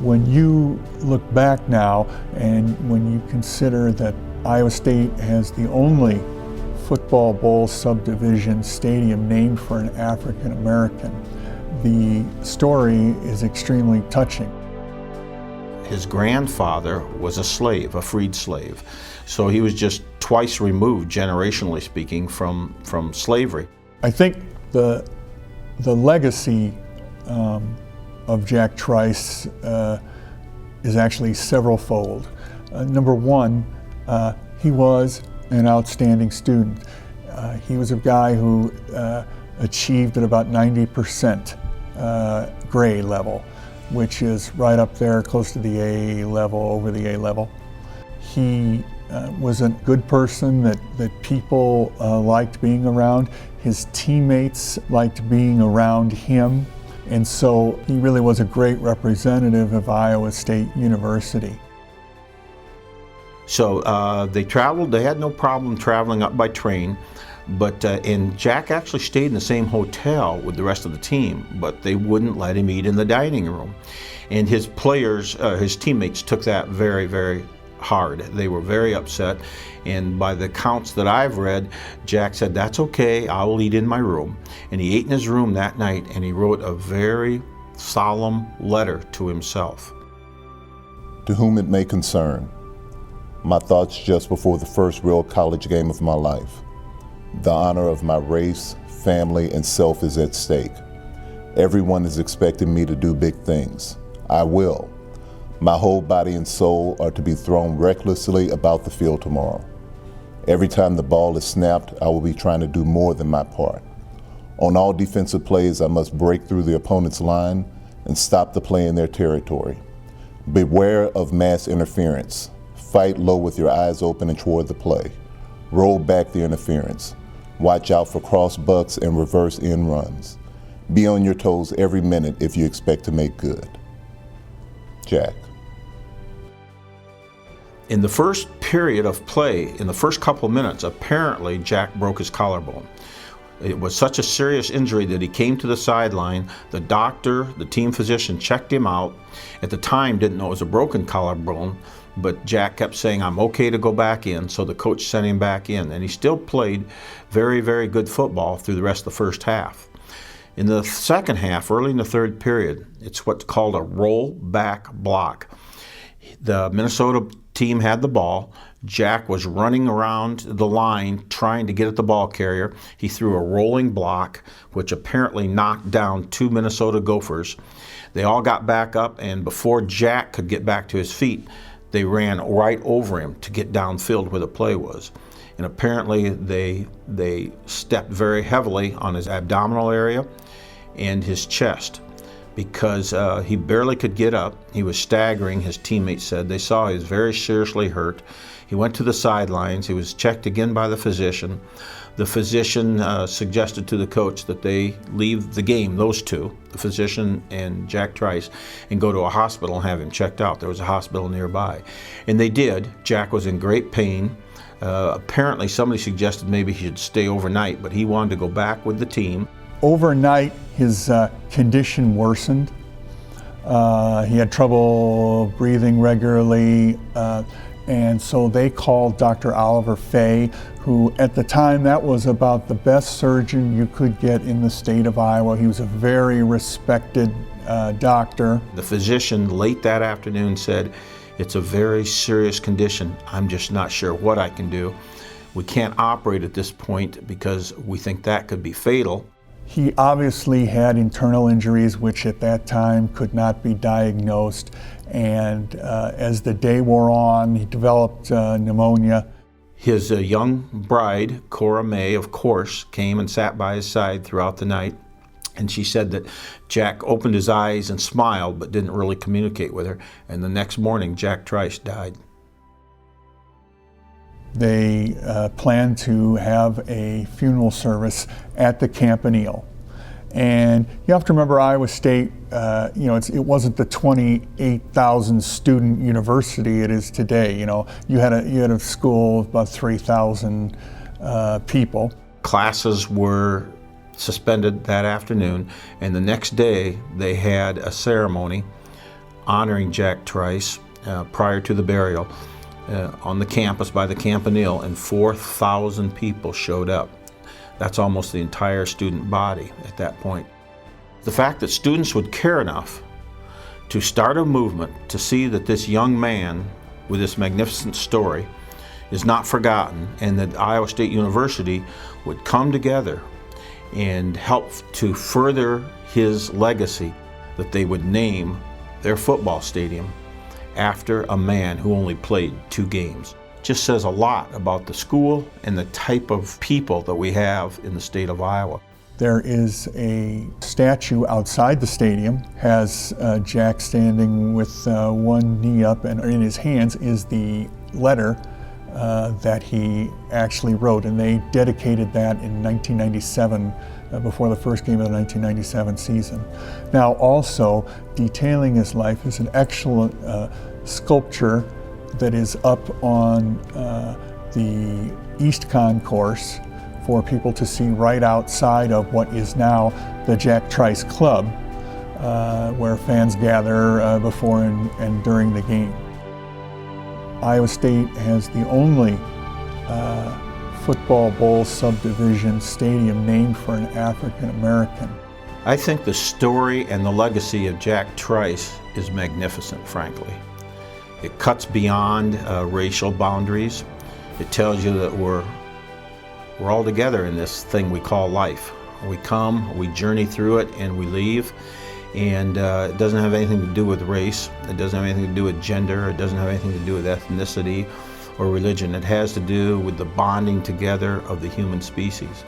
When you look back now, and when you consider that Iowa State has the only football bowl subdivision stadium named for an African American, the story is extremely touching. His grandfather was a slave, a freed slave. So he was just twice removed, generationally speaking, from slavery. I think the legacy of Jack Trice is actually several-fold. Number one, he was an outstanding student. He was a guy who achieved at about 90% grade level, which is right up there close to the A level, over the A level. He was a good person that people liked being around. His teammates liked being around him. And so he really was a great representative of Iowa State University. So they traveled, they had no problem traveling up by train, and Jack actually stayed in the same hotel with the rest of the team, but they wouldn't let him eat in the dining room. And his players, his teammates took that very, very hard. They were very upset, and by the accounts that I've read, Jack said, "That's okay, I will eat in my room." And he ate in his room that night, and he wrote a very solemn letter to himself. To whom it may concern, my thoughts just before the first real college game of my life. The honor of my race, family, and self is at stake. Everyone is expecting me to do big things. I will. My whole body and soul are to be thrown recklessly about the field tomorrow. Every time the ball is snapped, I will be trying to do more than my part. On all defensive plays, I must break through the opponent's line and stop the play in their territory. Beware of mass interference. Fight low with your eyes open and toward the play. Roll back the interference. Watch out for cross bucks and reverse end runs. Be on your toes every minute if you expect to make good. Jack. In the first period of play, in the first couple of minutes, apparently Jack broke his collarbone. It was such a serious injury that he came to the sideline. The doctor, the team physician, checked him out. At the time, didn't know it was a broken collarbone, but Jack kept saying, "I'm okay to go back in," so the coach sent him back in, and he still played very, very good football through the rest of the first half. In the second half, early in the third period, it's what's called a roll-back block. The Minnesota team had the ball. Jack was running around the line trying to get at the ball carrier. He threw a rolling block, which apparently knocked down 2 Minnesota Gophers. They all got back up, and before Jack could get back to his feet, they ran right over him to get downfield where the play was. And apparently they stepped very heavily on his abdominal area and his chest, because he barely could get up. He was staggering, his teammates said. They saw he was very seriously hurt. He went to the sidelines. He was checked again by the physician. The physician suggested to the coach that they leave the game, those two, the physician and Jack Trice, and go to a hospital and have him checked out. There was a hospital nearby. And they did. Jack was in great pain. Apparently somebody suggested maybe he should stay overnight, but he wanted to go back with the team. Overnight, his condition worsened. He had trouble breathing regularly, and so they called Dr. Oliver Fay, who at the time, that was about the best surgeon you could get in the state of Iowa. He was a very respected doctor. The physician late that afternoon said, "It's a very serious condition. I'm just not sure what I can do. We can't operate at this point because we think that could be fatal." He obviously had internal injuries, which at that time could not be diagnosed. And as the day wore on, he developed pneumonia. His young bride, Cora May, of course, came and sat by his side throughout the night. And she said that Jack opened his eyes and smiled, but didn't really communicate with her. And the next morning, Jack Trice died. They planned to have a funeral service at the Campanile. And you have to remember, Iowa State, it wasn't the 28,000 student university it is today. You had a school of about 3,000 people. Classes were suspended that afternoon, and the next day they had a ceremony honoring Jack Trice prior to the burial on the campus by the Campanile, and 4,000 people showed up. That's almost the entire student body at that point. The fact that students would care enough to start a movement to see that this young man with this magnificent story is not forgotten, and that Iowa State University would come together and help to further his legacy, that they would name their football stadium after a man who only played 2 games. Just says a lot about the school and the type of people that we have in the state of Iowa. There is a statue outside the stadium, has Jack standing with one knee up, and in his hands is the letter that he actually wrote, and they dedicated that in 1997, before the first game of the 1997 season. Now, also detailing his life is an excellent sculpture that is up on the East Concourse for people to see right outside of what is now the Jack Trice Club, where fans gather before and during the game. Iowa State has the only football bowl subdivision stadium named for an African American. I think the story and the legacy of Jack Trice is magnificent, frankly. It cuts beyond racial boundaries. It tells you that we're all together in this thing we call life. We come, we journey through it, and we leave. And it doesn't have anything to do with race. It doesn't have anything to do with gender. It doesn't have anything to do with ethnicity or religion. It has to do with the bonding together of the human species.